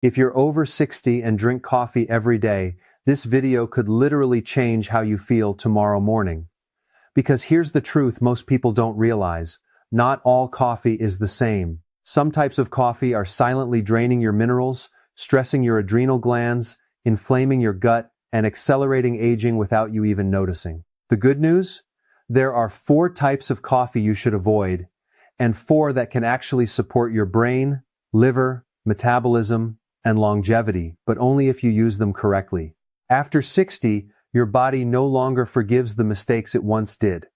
If you're over 60 and drink coffee every day, this video could literally change how you feel tomorrow morning. Because here's the truth most people don't realize. Not all coffee is the same. Some types of coffee are silently draining your minerals, stressing your adrenal glands, inflaming your gut, and accelerating aging without you even noticing. The good news? There are 4 types of coffee you should avoid, and 4 that can actually support your brain, liver, metabolism, and longevity, but only if you use them correctly. After 60, your body no longer forgives the mistakes it once did.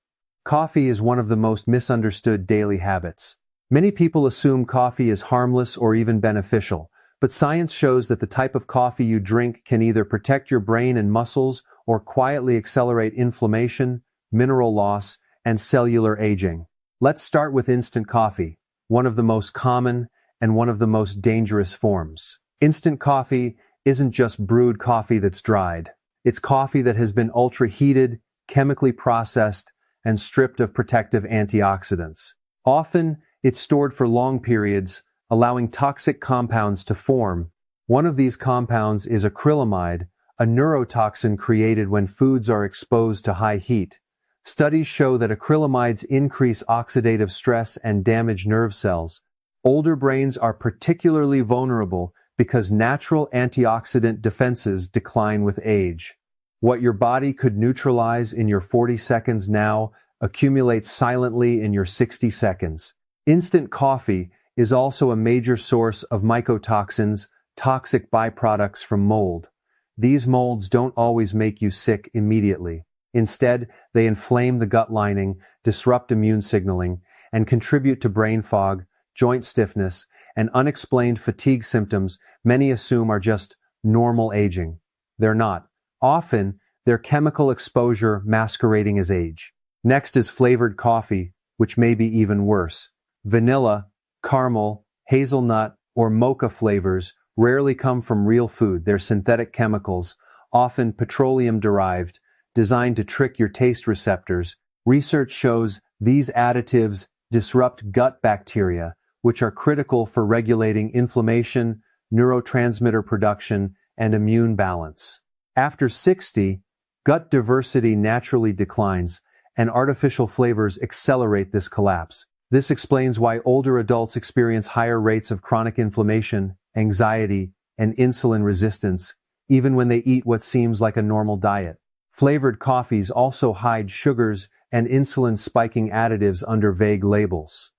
Coffee is one of the most misunderstood daily habits. Many people assume coffee is harmless or even beneficial, but science shows that the type of coffee you drink can either protect your brain and muscles or quietly accelerate inflammation, mineral loss, and cellular aging. Let's start with instant coffee, one of the most common and one of the most dangerous forms. Instant coffee isn't just brewed coffee that's dried. It's coffee that has been ultra-heated, chemically processed, and stripped of protective antioxidants. Often, it's stored for long periods, allowing toxic compounds to form. One of these compounds is acrylamide, a neurotoxin created when foods are exposed to high heat. Studies show that acrylamides increase oxidative stress and damage nerve cells. Older brains are particularly vulnerable because natural antioxidant defenses decline with age. What your body could neutralize in your 40 seconds now accumulates silently in your 60 seconds. Instant coffee is also a major source of mycotoxins, toxic byproducts from mold. These molds don't always make you sick immediately. Instead, they inflame the gut lining, disrupt immune signaling, and contribute to brain fog, joint stiffness, and unexplained fatigue symptoms many assume are just normal aging. They're not. Often, they're chemical exposure masquerading as age. Next is flavored coffee, which may be even worse. Vanilla, caramel, hazelnut, or mocha flavors rarely come from real food. They're synthetic chemicals, often petroleum-derived, designed to trick your taste receptors. Research shows these additives disrupt gut bacteria, which are critical for regulating inflammation, neurotransmitter production, and immune balance. After 60, gut diversity naturally declines, and artificial flavors accelerate this collapse. This explains why older adults experience higher rates of chronic inflammation, anxiety, and insulin resistance, even when they eat what seems like a normal diet. Flavored coffees also hide sugars and insulin-spiking additives under vague labels.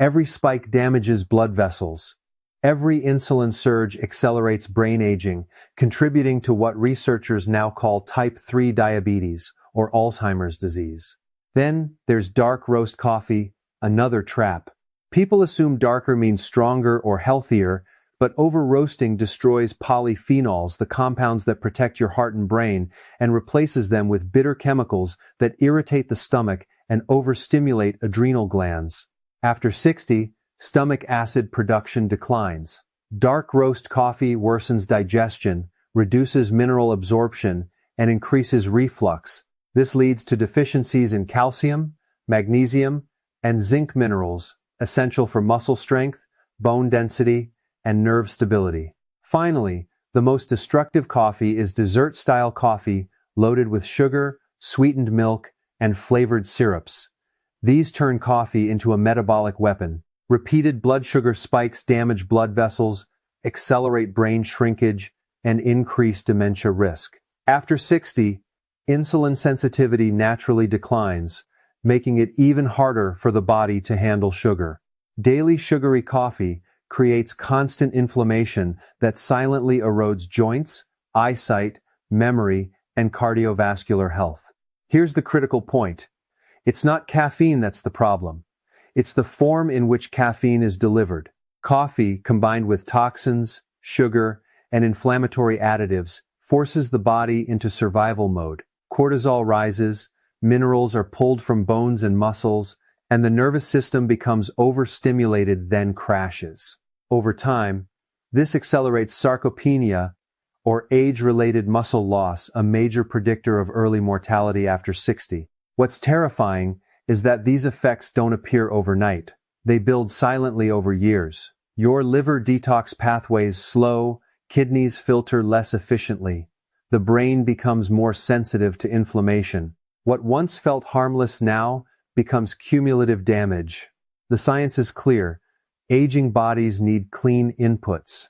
Every spike damages blood vessels. Every insulin surge accelerates brain aging, contributing to what researchers now call type 3 diabetes, or Alzheimer's disease. Then, there's dark roast coffee, another trap. People assume darker means stronger or healthier, but over-roasting destroys polyphenols, the compounds that protect your heart and brain, and replaces them with bitter chemicals that irritate the stomach and overstimulate adrenal glands. After 60, stomach acid production declines. Dark roast coffee worsens digestion, reduces mineral absorption, and increases reflux. This leads to deficiencies in calcium, magnesium, and zinc minerals, essential for muscle strength, bone density, and nerve stability. Finally, the most destructive coffee is dessert-style coffee loaded with sugar, sweetened milk, and flavored syrups. These turn coffee into a metabolic weapon. Repeated blood sugar spikes damage blood vessels, accelerate brain shrinkage, and increase dementia risk. After 60, insulin sensitivity naturally declines, making it even harder for the body to handle sugar. Daily sugary coffee creates constant inflammation that silently erodes joints, eyesight, memory, and cardiovascular health. Here's the critical point. It's not caffeine that's the problem. It's the form in which caffeine is delivered. Coffee, combined with toxins, sugar, and inflammatory additives, forces the body into survival mode. Cortisol rises, minerals are pulled from bones and muscles, and the nervous system becomes overstimulated, then crashes. Over time, this accelerates sarcopenia, or age-related muscle loss, a major predictor of early mortality after 60. What's terrifying is that these effects don't appear overnight. They build silently over years. Your liver detox pathways slow, kidneys filter less efficiently. The brain becomes more sensitive to inflammation. What once felt harmless now becomes cumulative damage. The science is clear. Aging bodies need clean inputs.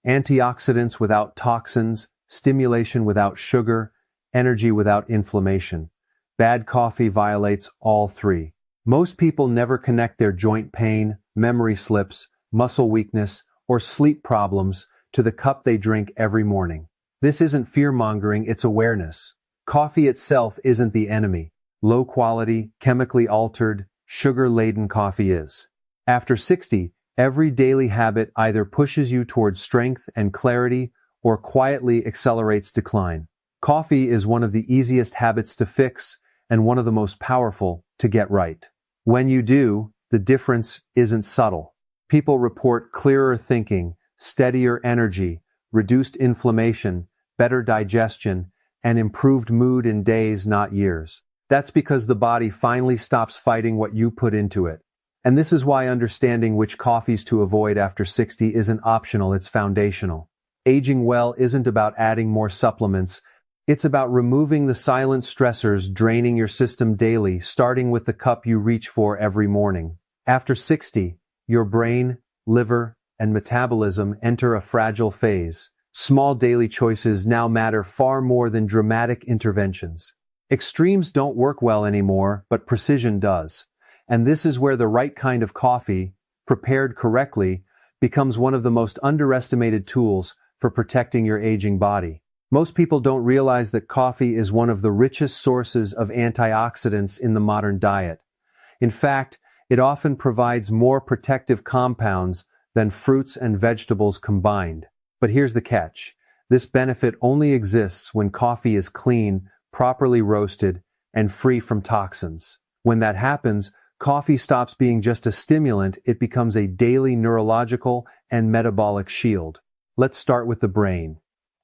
Antioxidants without toxins, stimulation without sugar, energy without inflammation. Bad coffee violates all three. Most people never connect their joint pain, memory slips, muscle weakness, or sleep problems to the cup they drink every morning. This isn't fear-mongering, it's awareness. Coffee itself isn't the enemy. Low-quality, chemically altered, sugar-laden coffee is. After 60, every daily habit either pushes you towards strength and clarity or quietly accelerates decline. Coffee is one of the easiest habits to fix and one of the most powerful to get right. When you do, the difference isn't subtle. People report clearer thinking, steadier energy, reduced inflammation, better digestion, and improved mood in days, not years. That's because the body finally stops fighting what you put into it. And this is why understanding which coffees to avoid after 60 isn't optional, it's foundational. Aging well isn't about adding more supplements. It's about removing the silent stressors draining your system daily, starting with the cup you reach for every morning. After 60, your brain, liver, and metabolism enter a fragile phase. Small daily choices now matter far more than dramatic interventions. Extremes don't work well anymore, but precision does. And this is where the right kind of coffee, prepared correctly, becomes one of the most underestimated tools for protecting your aging body. Most people don't realize that coffee is one of the richest sources of antioxidants in the modern diet. In fact, it often provides more protective compounds than fruits and vegetables combined. But here's the catch. This benefit only exists when coffee is clean, properly roasted, and free from toxins. When that happens, coffee stops being just a stimulant, it becomes a daily neurological and metabolic shield. Let's start with the brain.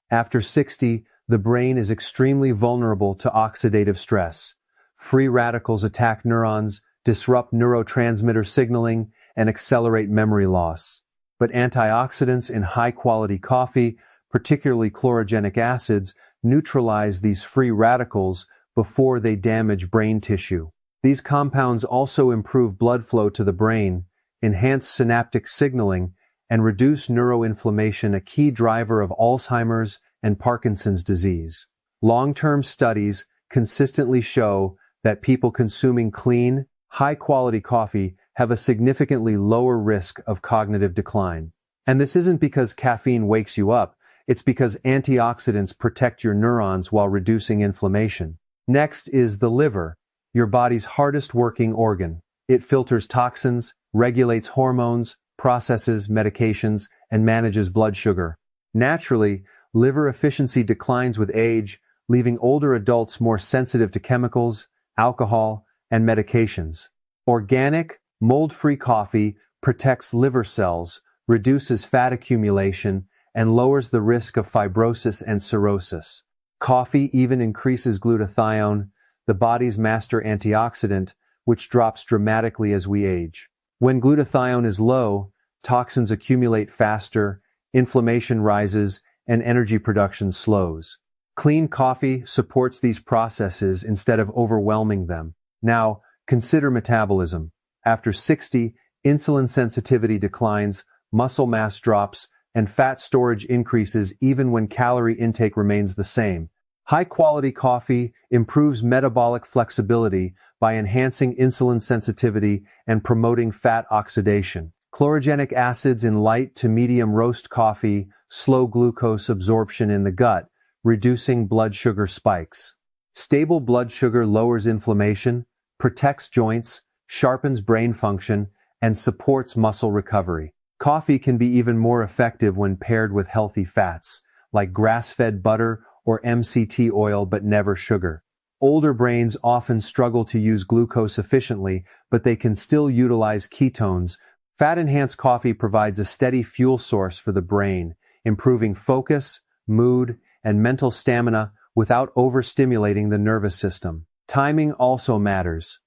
After 60, the brain is extremely vulnerable to oxidative stress. Free radicals attack neurons, disrupt neurotransmitter signaling, and accelerate memory loss. But antioxidants in high-quality coffee, particularly chlorogenic acids, neutralize these free radicals before they damage brain tissue. These compounds also improve blood flow to the brain, enhance synaptic signaling, and reduce neuroinflammation, a key driver of Alzheimer's and Parkinson's disease. Long-term studies consistently show that people consuming clean, high-quality coffee have a significantly lower risk of cognitive decline. And this isn't because caffeine wakes you up, it's because antioxidants protect your neurons while reducing inflammation. Next is the liver, your body's hardest working organ. It filters toxins, regulates hormones, processes medications, and manages blood sugar. Naturally, liver efficiency declines with age, leaving older adults more sensitive to chemicals, alcohol, and medications. Organic, mold-free coffee protects liver cells, reduces fat accumulation, and lowers the risk of fibrosis and cirrhosis. Coffee even increases glutathione, the body's master antioxidant, which drops dramatically as we age. When glutathione is low, toxins accumulate faster, inflammation rises, and energy production slows. Clean coffee supports these processes instead of overwhelming them. Now, consider metabolism. After 60, insulin sensitivity declines, muscle mass drops, and fat storage increases even when calorie intake remains the same. High-quality coffee improves metabolic flexibility by enhancing insulin sensitivity and promoting fat oxidation. Chlorogenic acids in light to medium roast coffee slow glucose absorption in the gut, reducing blood sugar spikes. Stable blood sugar lowers inflammation, protects joints, sharpens brain function, and supports muscle recovery. Coffee can be even more effective when paired with healthy fats, like grass-fed butter or MCT oil, but never sugar. Older brains often struggle to use glucose efficiently, but they can still utilize ketones. Fat-enhanced coffee provides a steady fuel source for the brain, improving focus, mood, and mental stamina without overstimulating the nervous system. Timing also matters.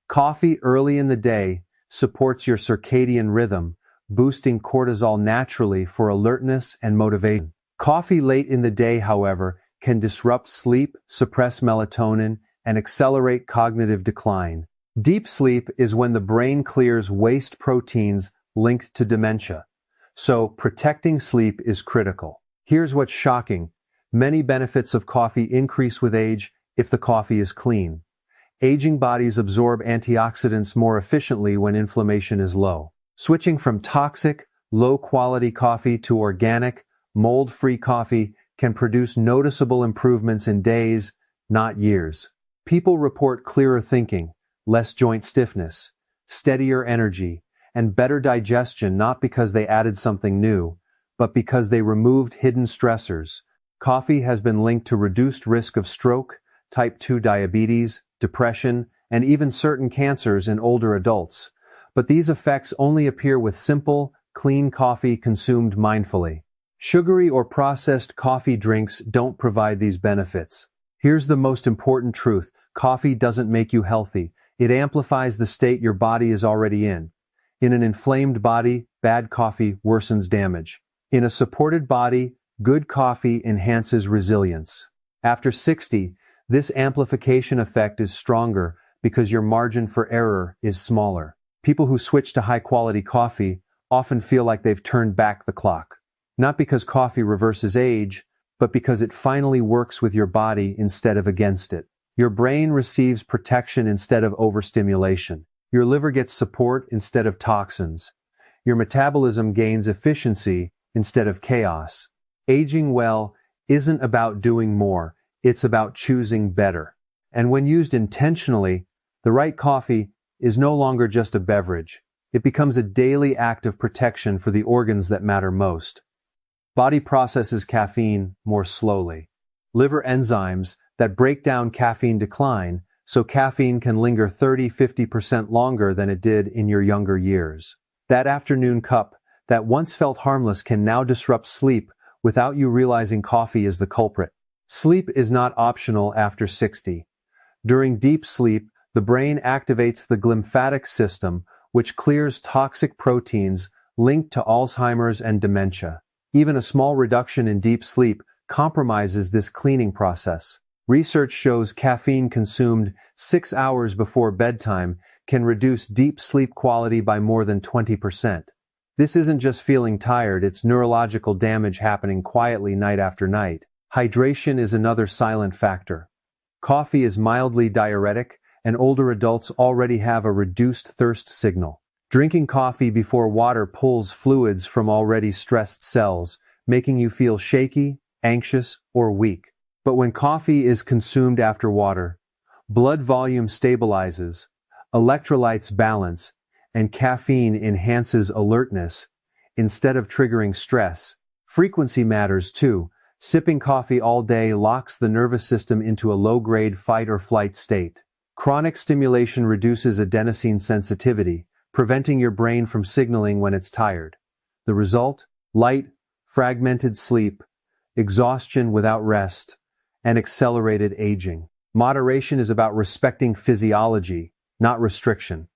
Coffee early in the day supports your circadian rhythm, boosting cortisol naturally for alertness and motivation. Coffee late in the day, however, can disrupt sleep, suppress melatonin, and accelerate cognitive decline. Deep sleep is when the brain clears waste proteins linked to dementia. So, protecting sleep is critical. Here's what's shocking. Many benefits of coffee increase with age if the coffee is clean. Aging bodies absorb antioxidants more efficiently when inflammation is low. Switching from toxic, low-quality coffee to organic, mold-free coffee can produce noticeable improvements in days, not years. People report clearer thinking, less joint stiffness, steadier energy, and better digestion not because they added something new, but because they removed hidden stressors. Coffee has been linked to reduced risk of stroke, type 2 diabetes, depression, and even certain cancers in older adults. But these effects only appear with simple, clean coffee consumed mindfully. Sugary or processed coffee drinks don't provide these benefits. Here's the most important truth. Coffee doesn't make you healthy. It amplifies the state your body is already in. In an inflamed body, bad coffee worsens damage. In a supported body, good coffee enhances resilience. After 60, this amplification effect is stronger because your margin for error is smaller. People who switch to high-quality coffee often feel like they've turned back the clock. Not because coffee reverses age, but because it finally works with your body instead of against it. Your brain receives protection instead of overstimulation. Your liver gets support instead of toxins. Your metabolism gains efficiency instead of chaos. Aging well isn't about doing more, it's about choosing better. And when used intentionally, the right coffee is no longer just a beverage. It becomes a daily act of protection for the organs that matter most. Body processes caffeine more slowly. Liver enzymes that break down caffeine decline, so caffeine can linger 30–50% longer than it did in your younger years. That afternoon cup that once felt harmless can now disrupt sleep without you realizing coffee is the culprit. Sleep is not optional after 60. During deep sleep, the brain activates the glymphatic system, which clears toxic proteins linked to Alzheimer's and dementia. Even a small reduction in deep sleep compromises this cleaning process. Research shows caffeine consumed 6 hours before bedtime can reduce deep sleep quality by more than 20%. This isn't just feeling tired, it's neurological damage happening quietly night after night. Hydration is another silent factor. Coffee is mildly diuretic, and older adults already have a reduced thirst signal. Drinking coffee before water pulls fluids from already stressed cells, making you feel shaky, anxious, or weak. But when coffee is consumed after water, blood volume stabilizes, electrolytes balance, and caffeine enhances alertness instead of triggering stress. Frequency matters too. Sipping coffee all day locks the nervous system into a low-grade fight-or-flight state. Chronic stimulation reduces adenosine sensitivity, preventing your brain from signaling when it's tired. The result? Light, fragmented sleep, exhaustion without rest, and accelerated aging. Moderation is about respecting physiology, not restriction.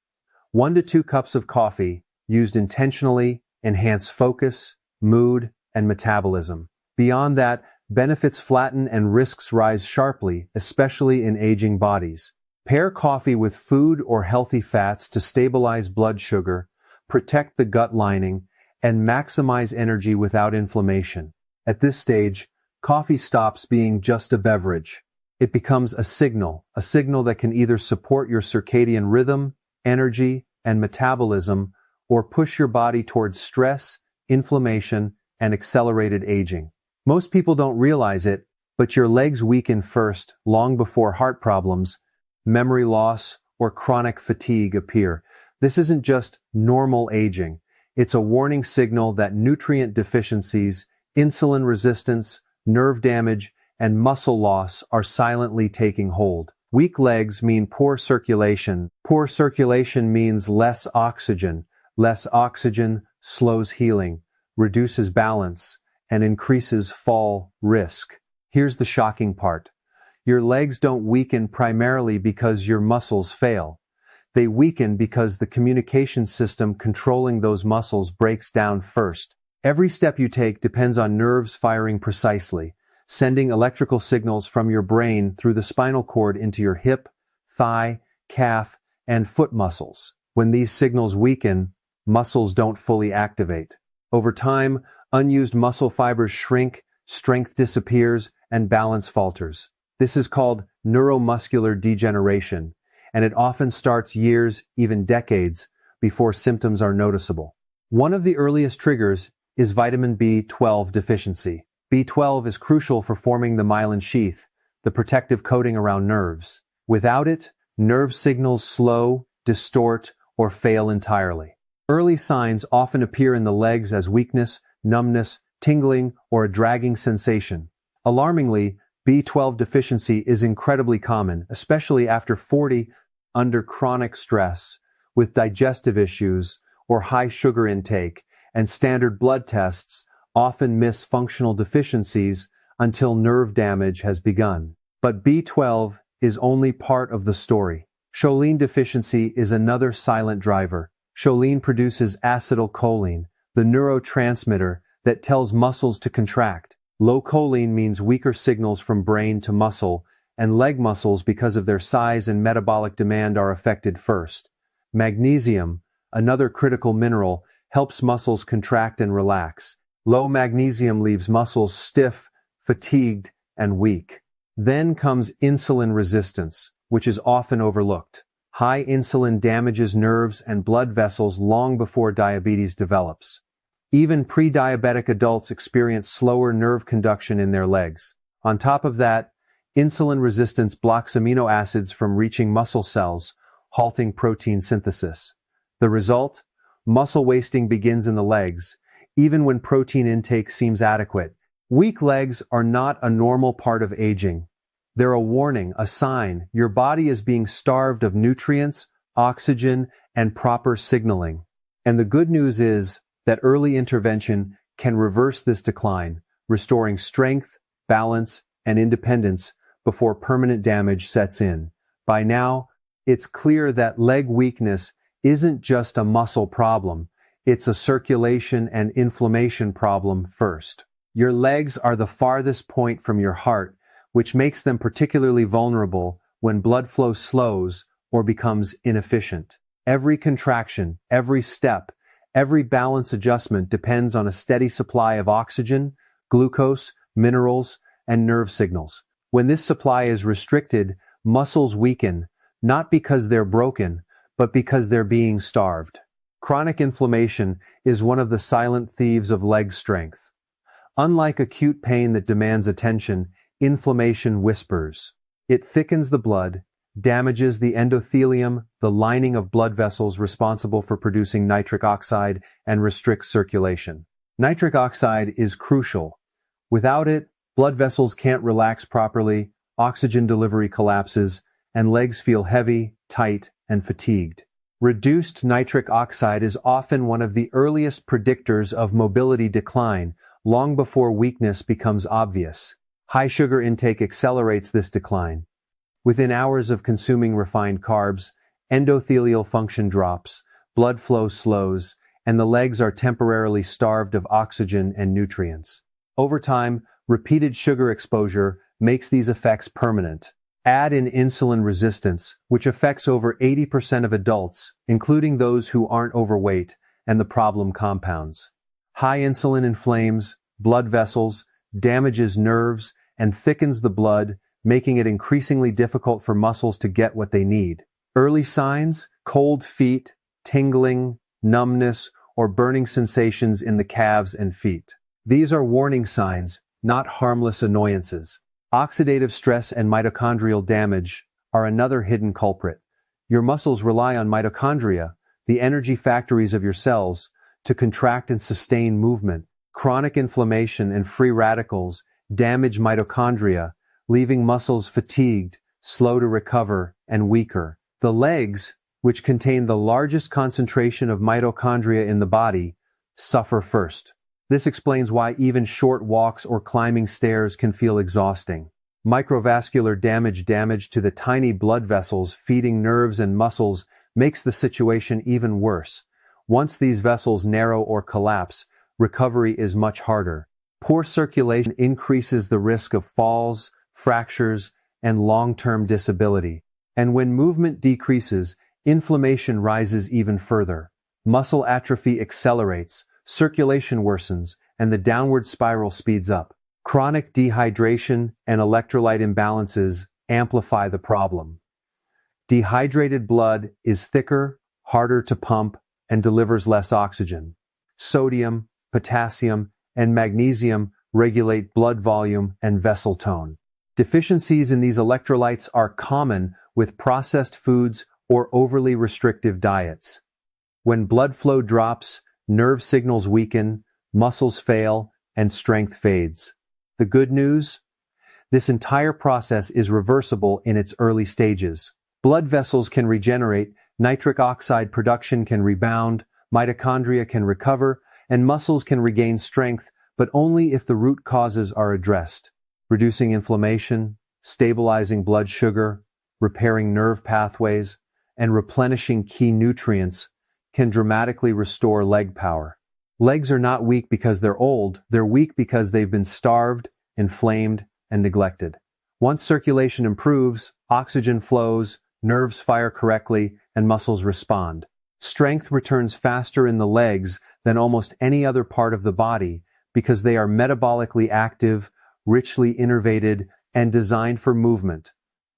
1 to 2 cups of coffee, used intentionally, enhance focus, mood, and metabolism. Beyond that, benefits flatten and risks rise sharply, especially in aging bodies. Pair coffee with food or healthy fats to stabilize blood sugar, protect the gut lining, and maximize energy without inflammation. At this stage, coffee stops being just a beverage. It becomes a signal that can either support your circadian rhythm, energy, and metabolism, or push your body towards stress, inflammation, and accelerated aging. Most people don't realize it, but your legs weaken first, long before heart problems, memory loss, or chronic fatigue appear. This isn't just normal aging. It's a warning signal that nutrient deficiencies, insulin resistance, nerve damage, and muscle loss are silently taking hold. Weak legs mean poor circulation. Poor circulation means less oxygen. Less oxygen slows healing, reduces balance, and increases fall risk. Here's the shocking part. Your legs don't weaken primarily because your muscles fail. They weaken because the communication system controlling those muscles breaks down first. Every step you take depends on nerves firing precisely, sending electrical signals from your brain through the spinal cord into your hip, thigh, calf, and foot muscles. When these signals weaken, muscles don't fully activate. Over time, unused muscle fibers shrink, strength disappears, and balance falters. This is called neuromuscular degeneration, and it often starts years, even decades, before symptoms are noticeable. One of the earliest triggers is vitamin B12 deficiency. B12 is crucial for forming the myelin sheath, the protective coating around nerves. Without it, nerve signals slow, distort, or fail entirely. Early signs often appear in the legs as weakness, numbness, tingling, or a dragging sensation. Alarmingly, B12 deficiency is incredibly common, especially after 40, under chronic stress, with digestive issues or high sugar intake, and standard blood tests often miss functional deficiencies until nerve damage has begun. But B12 is only part of the story. Choline deficiency is another silent driver. Choline produces acetylcholine, the neurotransmitter that tells muscles to contract. Low choline means weaker signals from brain to muscle, and leg muscles, because of their size and metabolic demand, are affected first. Magnesium, another critical mineral, helps muscles contract and relax. Low magnesium leaves muscles stiff, fatigued, and weak. Then comes insulin resistance, which is often overlooked. High insulin damages nerves and blood vessels long before diabetes develops. Even pre-diabetic adults experience slower nerve conduction in their legs. On top of that, insulin resistance blocks amino acids from reaching muscle cells, halting protein synthesis. The result? Muscle wasting begins in the legs, even when protein intake seems adequate. Weak legs are not a normal part of aging. They're a warning, a sign. Your body is being starved of nutrients, oxygen, and proper signaling. And the good news is that early intervention can reverse this decline, restoring strength, balance, and independence before permanent damage sets in. By now, it's clear that leg weakness isn't just a muscle problem, it's a circulation and inflammation problem first. Your legs are the farthest point from your heart, which makes them particularly vulnerable when blood flow slows or becomes inefficient. Every contraction, every step, every balance adjustment depends on a steady supply of oxygen, glucose, minerals, and nerve signals. When this supply is restricted, muscles weaken, not because they're broken, but because they're being starved. Chronic inflammation is one of the silent thieves of leg strength. Unlike acute pain that demands attention, inflammation whispers. It thickens the blood, damages the endothelium, the lining of blood vessels responsible for producing nitric oxide, and restricts circulation. Nitric oxide is crucial. Without it, blood vessels can't relax properly, oxygen delivery collapses, and legs feel heavy, tight, and fatigued. Reduced nitric oxide is often one of the earliest predictors of mobility decline, long before weakness becomes obvious. High sugar intake accelerates this decline. Within hours of consuming refined carbs, endothelial function drops, blood flow slows, and the legs are temporarily starved of oxygen and nutrients. Over time, repeated sugar exposure makes these effects permanent. Add in insulin resistance, which affects over 80% of adults, including those who aren't overweight, and the problem compounds. High insulin inflames blood vessels, damages nerves, and thickens the blood, making it increasingly difficult for muscles to get what they need. Early signs: cold feet, tingling, numbness, or burning sensations in the calves and feet. These are warning signs, not harmless annoyances. Oxidative stress and mitochondrial damage are another hidden culprit. Your muscles rely on mitochondria, the energy factories of your cells, to contract and sustain movement. Chronic inflammation and free radicals damage mitochondria, leaving muscles fatigued, slow to recover, and weaker. The legs, which contain the largest concentration of mitochondria in the body, suffer first. This explains why even short walks or climbing stairs can feel exhausting. Microvascular damage to the tiny blood vessels feeding nerves and muscles makes the situation even worse. Once these vessels narrow or collapse, recovery is much harder. Poor circulation increases the risk of falls, fractures, and long-term disability. And when movement decreases, inflammation rises even further. Muscle atrophy accelerates, circulation worsens, and the downward spiral speeds up. Chronic dehydration and electrolyte imbalances amplify the problem. Dehydrated blood is thicker, harder to pump, and delivers less oxygen. Sodium, potassium, and magnesium regulate blood volume and vessel tone. Deficiencies in these electrolytes are common with processed foods or overly restrictive diets. When blood flow drops, nerve signals weaken, muscles fail, and strength fades. The good news? This entire process is reversible in its early stages. Blood vessels can regenerate, nitric oxide production can rebound, mitochondria can recover, and muscles can regain strength, but only if the root causes are addressed. Reducing inflammation, stabilizing blood sugar, repairing nerve pathways, and replenishing key nutrients can dramatically restore leg power. Legs are not weak because they're old, they're weak because they've been starved, inflamed, and neglected. Once circulation improves, oxygen flows, nerves fire correctly, and muscles respond. Strength returns faster in the legs than almost any other part of the body because they are metabolically active, richly innervated, and designed for movement.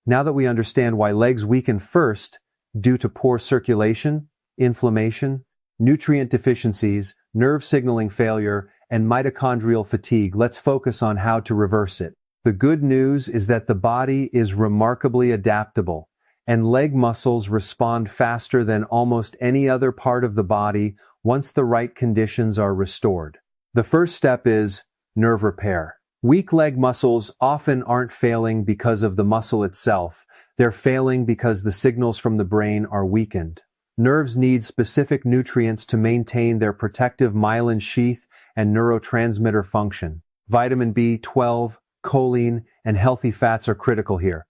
Now that we understand why legs weaken first, due to poor circulation, inflammation, nutrient deficiencies, nerve signaling failure, and mitochondrial fatigue, let's focus on how to reverse it. The good news is that the body is remarkably adaptable, and leg muscles respond faster than almost any other part of the body once the right conditions are restored. The first step is nerve repair. Weak leg muscles often aren't failing because of the muscle itself. They're failing because the signals from the brain are weakened. Nerves need specific nutrients to maintain their protective myelin sheath and neurotransmitter function. Vitamin B12, choline, and healthy fats are critical here.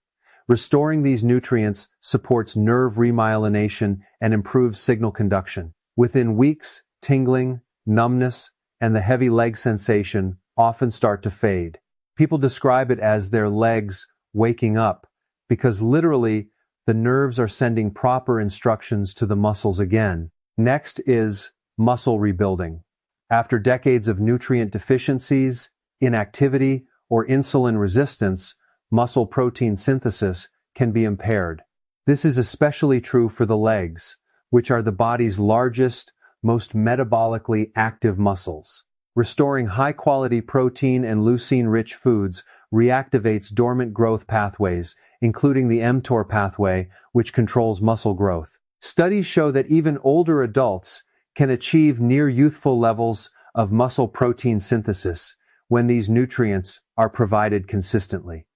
Restoring these nutrients supports nerve remyelination and improves signal conduction. Within weeks, tingling, numbness, and the heavy leg sensation often start to fade. People describe it as their legs waking up because literally the nerves are sending proper instructions to the muscles again. Next is muscle rebuilding. After decades of nutrient deficiencies, inactivity, or insulin resistance, muscle protein synthesis can be impaired. This is especially true for the legs, which are the body's largest, most metabolically active muscles. Restoring high-quality protein and leucine-rich foods reactivates dormant growth pathways, including the mTOR pathway, which controls muscle growth. Studies show that even older adults can achieve near-youthful levels of muscle protein synthesis when these nutrients are provided consistently.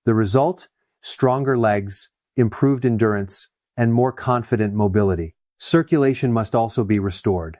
The result? Stronger legs, improved endurance, and more confident mobility. Circulation must also be restored.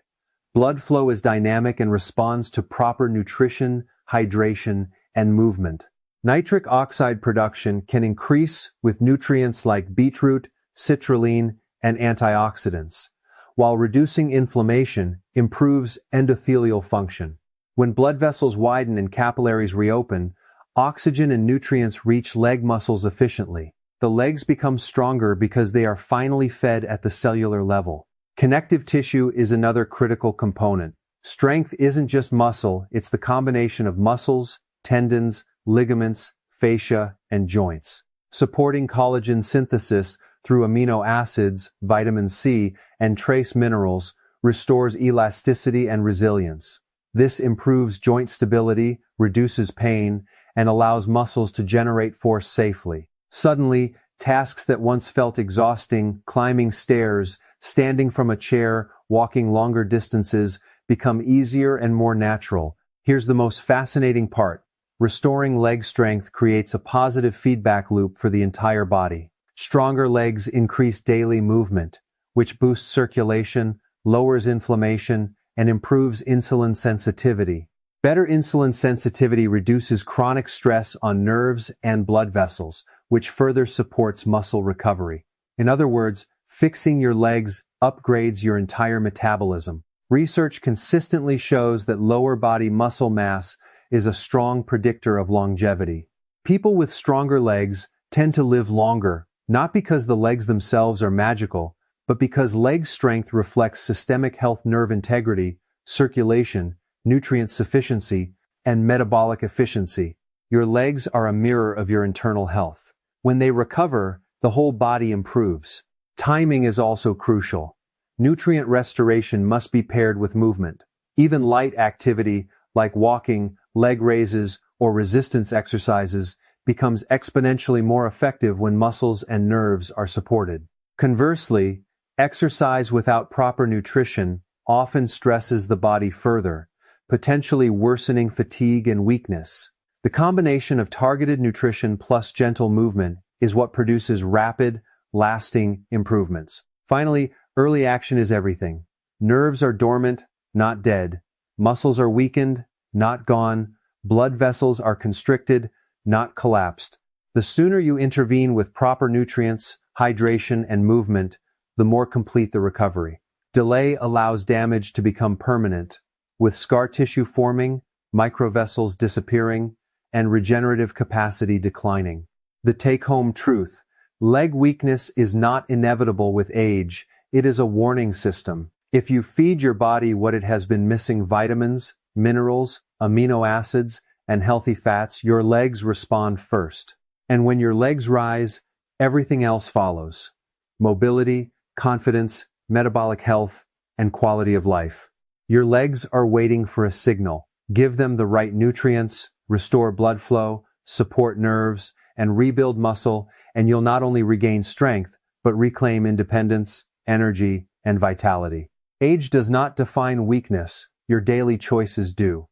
Blood flow is dynamic and responds to proper nutrition, hydration, and movement. Nitric oxide production can increase with nutrients like beetroot, citrulline, and antioxidants, while reducing inflammation improves endothelial function. When blood vessels widen and capillaries reopen, oxygen and nutrients reach leg muscles efficiently. The legs become stronger because they are finally fed at the cellular level. Connective tissue is another critical component. Strength isn't just muscle, it's the combination of muscles, tendons, ligaments, fascia, and joints. Supporting collagen synthesis through amino acids, vitamin C, and trace minerals restores elasticity and resilience. This improves joint stability, reduces pain, and allows muscles to generate force safely. Suddenly, tasks that once felt exhausting, climbing stairs, standing from a chair, walking longer distances, become easier and more natural. Here's the most fascinating part. Restoring leg strength creates a positive feedback loop for the entire body. Stronger legs increase daily movement, which boosts circulation, lowers inflammation, and improves insulin sensitivity. Better insulin sensitivity reduces chronic stress on nerves and blood vessels, which further supports muscle recovery. In other words, Fixing your legs upgrades your entire metabolism. Research consistently shows that lower body muscle mass is a strong predictor of longevity. People with stronger legs tend to live longer, not because the legs themselves are magical, but because leg strength reflects systemic health, nerve integrity, circulation, nutrient sufficiency, and metabolic efficiency. Your legs are a mirror of your internal health. When they recover, the whole body improves. Timing is also crucial. Nutrient restoration must be paired with movement. Even light activity, like walking, leg raises, or resistance exercises, becomes exponentially more effective when muscles and nerves are supported. Conversely, exercise without proper nutrition often stresses the body further, potentially worsening fatigue and weakness. The combination of targeted nutrition plus gentle movement is what produces rapid, lasting improvements. Finally, early action is everything. Nerves are dormant, not dead. Muscles are weakened, not gone. Blood vessels are constricted, not collapsed. The sooner you intervene with proper nutrients, hydration, and movement, the more complete the recovery. Delay allows damage to become permanent, with scar tissue forming, microvessels disappearing, and regenerative capacity declining. The take-home truth: leg weakness is not inevitable with age, it is a warning system. If you feed your body what it has been missing, vitamins, minerals, amino acids, and healthy fats, your legs respond first. And when your legs rise, everything else follows. Mobility, confidence, metabolic health, and quality of life. Your legs are waiting for a signal. Give them the right nutrients, restore blood flow, support nerves, and rebuild muscle, and you'll not only regain strength, but reclaim independence, energy, and vitality. Age does not define weakness, your daily choices do.